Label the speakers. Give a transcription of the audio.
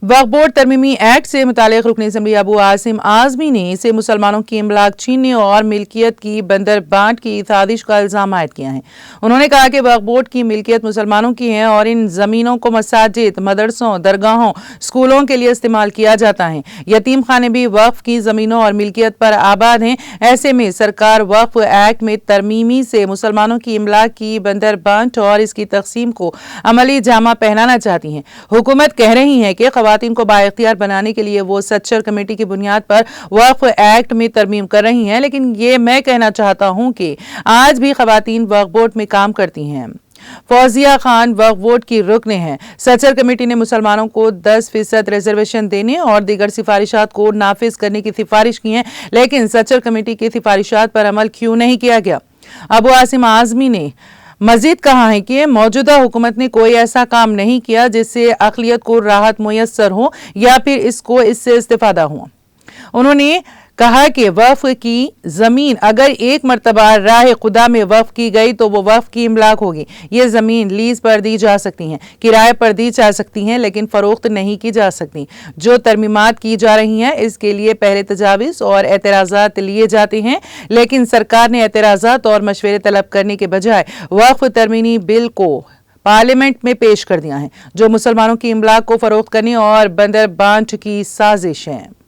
Speaker 1: वक्फ board तरमीमी act से मुतालिक रुकन असम्बली अबू आसिम आजमी ने इसे मुसलमानों की इमलाक छीनने और मिल्कियत की बंदर बांट की साजिश का इल्जाम आयद किया है। उन्होंने कहा कि वक्फ बोर्ड की मिल्कियत मुसलमानों की है और इन जमीनों को मसाजिद, मदरसों, दरगाहों, स्कूलों के लिए इस्तेमाल किया जाता है। यतीम खाने भी वक्फ की जमीनों और मिल्कियत पर आबाद हैं। ऐसे में सरकार वक्फ एक्ट में तरमीमी से मुसलमानों की इमलाक की बंदर बांट और इसकी तकसीम को अमली जामा पहनाना चाहती है। हुकूमत कह रही है कि खवातीन को बाइख्तियार बनाने के लिए वो सच्चर कमेटी की बुनियाद पर वक्फ एक्ट में तरमीम कर रही हैं, लेकिन ये मैं कहना चाहता हूं कि आज भी खवातीन वक्फ बोर्ड में काम करती हैं। फौजिया खान वक्फ बोर्ड की रुकन है। सच्चर कमेटी ने मुसलमानों को 10% रिजर्वेशन देने और दीगर सिफारिशात को नाफिज करने की सिफारिश की है, लेकिन सच्चर कमेटी की सिफारिशात पर अमल क्यों नहीं किया गया। अबू आसिम आजमी ने मजीद कहा है कि मौजूदा हुकूमत ने कोई ऐसा काम नहीं किया जिससे अक़लियत को राहत मुयस्सर हो या फिर इससे इस्तिफादा हो। उन्होंने कहा कि वक्फ की जमीन अगर एक मरतबा राह खुदा में वक्फ की गई तो वो वक्फ की इमलाक होगी। ये जमीन लीज पर दी जा सकती हैं, किराए पर दी जा सकती हैं, लेकिन फरोख्त नहीं की जा सकती। जो तरमीमात की जा रही हैं इसके लिए पहले तजावीज़ और एतराज़ात लिए जाते हैं, लेकिन सरकार ने एतराज़ात और मशवरे तलब करने के बजाय वक्फ तरमीमी बिल को पार्लियामेंट में पेश कर दिया है, जो मुसलमानों की इमलाक को फरोख्त करने और बंदर बांट की साजिश है।